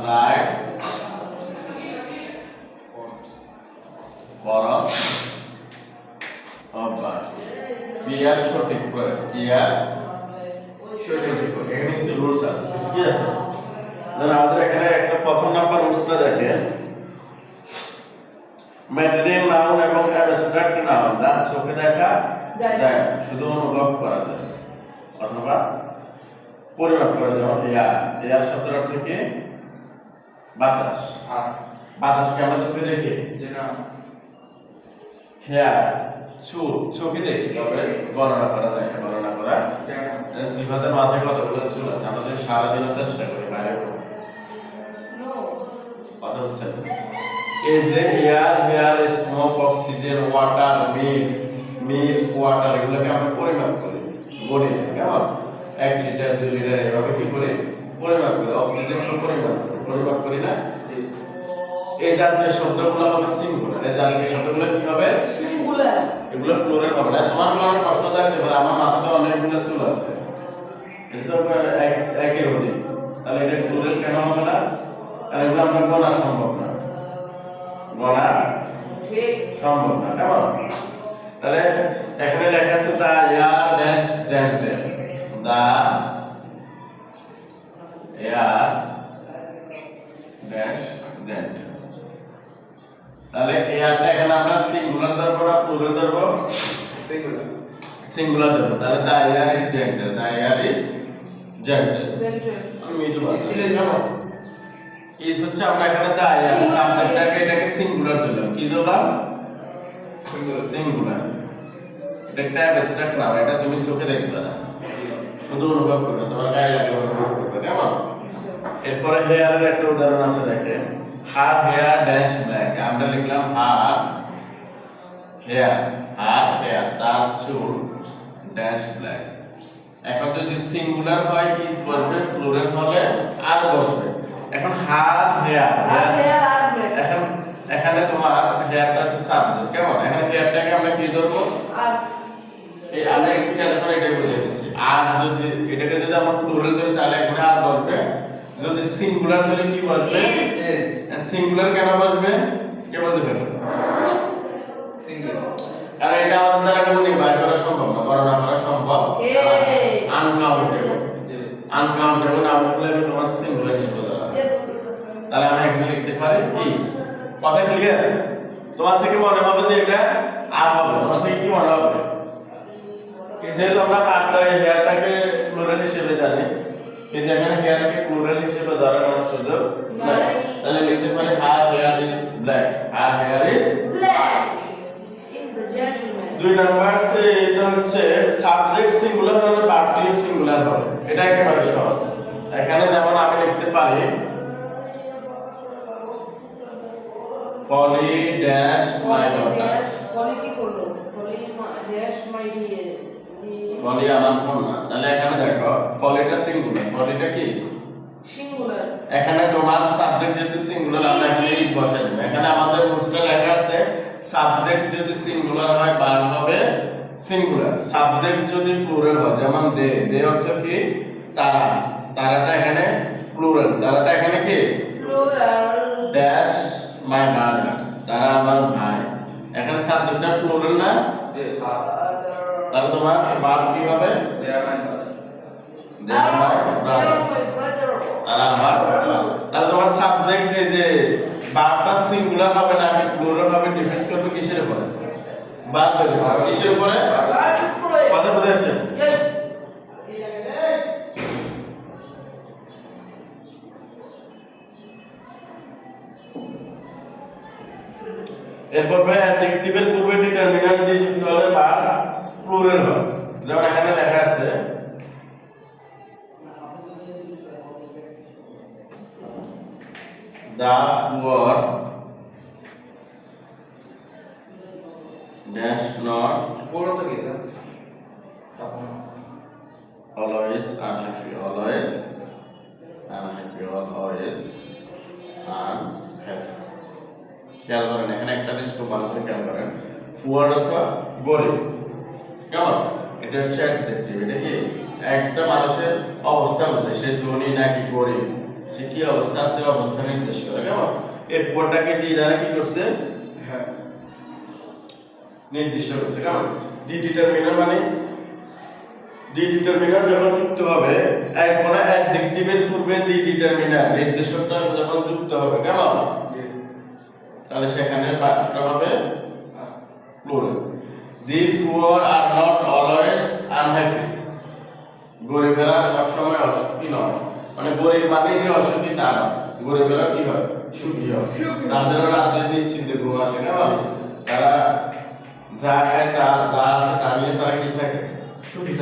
Right বরং অভ্যাস ক্রিয়ার সঠিক প্রয়োগ ক্রিয়ার সঠিক প্রয়োগ এখানে কিছু রুলস আছে কি আছে যেমন আমাদের এখানে একটা প্রথম নাম্বার রুলসটা দেখেন ম্যাটেরিয়াল নাউন এবং অ্যাবস্ট্রাক্ট নাউন যা চোখে দেখা যায় শুধু অনুভব করা যায় অথবা পরিমাপ করা যায় এয়ার এয়ার শব্দের অর্থ কি বাতাস বাতাসকে আমরা চোখে দেখি হেয়ার চুল চোখে দেখি তবে গণনা করা যায় না গণনা করা সিফাতের মাথায় কতগুলো চুল আছে আমাদের সারাদিন চেষ্টা করি বাইরে কথা হচ্ছে এই যে air hair smoke oxygen water milk water এগুলোকে আমরা পরিমাপ করি গণি কেমন 1 লিটার 2 লিটার এভাবে কি করে পরিমাপ করি অক্সিজেনকে পরিমাপ করি না এই জাতীয় শব্দগুলো হবে সিঙ্গুলার এই জাতীয় শব্দগুলো কি হবে সিঙ্গুলার এগুলো প্লুরাল হবে না তোমার কোনো প্রশ্ন জানতে পারে আমার মাথাতে অনেকগুলো চুল আছে এটা তো একই রোধী তাহলে এটা প্লুরাল কেন হবে না কারণ এগুলো আমরা গোনা সম্ভব না গোনা ঠিক সম্ভব না কেমন তাহলে এখানে লেখা আছে দা air dash gentle the air dash gentle তাহলে এয়ারটা এখানে আমরা সিঙ্গুলার ধরবো না প্লুরাল ধরবো সিঙ্গুলার ধরবো তাহলে the air is gentle the air is gentle আমি মৃদু ভাষা কেমন ইজ হচ্ছে আমরা এখানে দা এয়ার সাবজেক্টটাকে এটাকে সিঙ্গুলার দিলাম কি দিলাম সিঙ্গুলার এটা একটা অ্যাবস্ট্রাক্ট নাম এটা তুমি চোখে দেখবে না শুধু অনুভব করবে তোমার গায়ে লাগলে অনুভব করবে কেমন এরপরে হেয়ারের একটা উদাহরণ আছে দেখেন হার হেয়ার ড্যাশ ব্ল্যাক আমরা লিখলাম হার হেয়ার তার চুল ড্যাশ ব্ল্যাক এখন যদি সিঙ্গুলার হয় ইজ বসবে প্লুরাল হলে আর বসবে এখন হার হেয়ার এখন এখানে তোমার হেয়ারটা হচ্ছে সাবজেক্ট কেমন এখানে হেয়ারটাকে আমরা কি ধরবো আর এই আমরা একটু এখন এটাই বুঝে গেছি আর যদি এটাকে যদি আমরা প্লুরাল ধরি তাহলে এখানে আর বসবে যদি সিঙ্গুলার ধরে কি বসবে সিঙ্গুলার কেন বসবে কে বলতে পারবে সিঙ্গুলার কারণ এটা আমাদের দ্বারা গণনা বের করা সম্ভব না গণনা করা সম্ভব আনকাউন্টেবল নামগুলো তোমার সিঙ্গুলার হিসেবে ধরা তাহলে আমি এখানে লিখতে পারি ইজ কথা ক্লিয়ার তোমার থেকে মনে হবে যে এটা আর হবে তোমার থেকে কি মনে হবে যেহেতু আমরা হারটা হেয়ারটাকে প্লুরাল হিসেবে জানি কিন্তু এখানে হেয়ারকে প্লুরাল হিসেবে ধরার কোনো সুযোগ নাই তাহলে লিখতে পারি her hair is black her hair is black is the gentleman দুই নাম্বার এটা হচ্ছে সাবজেক্ট সিঙ্গুলার হবে ভার্বটি সিঙ্গুলার হবে এটা একেবারে সহজ এখানে যেমন আমি লিখতে পারি পলি ড্যাশ মাই ডটার পলি কি করলো পলি ড্যাশ মাই ডিয়ার পলি আমার কন্যা তাহলে এখানে দেখো পলিটা সিঙ্গুলার পলিটা কি সিঙ্গুলার এখানে তোমার সাবজেক্ট যেহেতু সিঙ্গুলার আমরা এখানে ইজ বসাই দেব এখানে আমাদের রুলসটা লেখা আছে সাবজেক্ট যদি সিঙ্গুলার হয় ভার্ব হবে সিঙ্গুলার সাবজেক্ট যদি প্লুরাল হয় যেমন দে অর্থ কি তারা তারাটা এখানে প্লুরাল তারাটা এখানে কি প্লুরাল ড্যাশ মাই ব্রাদার্স তারা আমার ভাই এখানে সাবজেক্টটা প্লুরাল না তাহলে তোমার ভার্ব কি হবে দে আর মাই ব্রাদার্স তারা আমার তাহলে তোমার সাবজেক্ট এই যে ভার্বটা সিঙ্গুলার হবে না প্লুরাল হবে ডিফারেন্স করবে কিসের উপরে ভার্বের উপরে কিসের উপরে কথা বুঝাইছেন यस এরপর অ্যাডজেক্টিভের পূর্বে ডিটারমিনান্ট দিয়ে যুক্ত হলে ভার্ব প্লুরাল হবে যেমন এখানে লেখা আছে the poor dash not always unhappy always unhappy খেয়াল করেন এখানে একটা জিনিস খুব ভালো করে খেয়াল করেন পুয়ার অথবা গরিব কেমন এটা হচ্ছে অ্যাডজেক্টিভ এটা কি একটা মানুষের অবস্থা বোঝায় সে ধনী নাকি গরিব সে কি অবস্থা আছে অবস্থা নির্দেশ করে কেমন এই পুয়াটাকে দিয়ে দ্বারা কি করছে হ্যাঁ নির্দিষ্ট করছে কেমন ডি ডিটারমিনার মানে ডি ডিটারমিনার যখন যুক্ত হবে এক মানে অ্যাডজেক্টিভের পূর্বে ডি ডিটারমিনার নির্দেশকটা যখন যুক্ত হবে কেমন তাহলে সেখানে বাক্যটা হবে plural the poor are not always unhappy গরিবেরা সবসময় অসুখী নয় মানে গরিব মানে যে অসুখী তা নয় গরিবেরা কি হয় সুখী হয় তাদেরও রাতে নিশ্চিন্তে ঘুম আসে কেমন তারা যা খায় তা যা আছে তা নিয়ে তারা কি থাকে সুখী থাকে।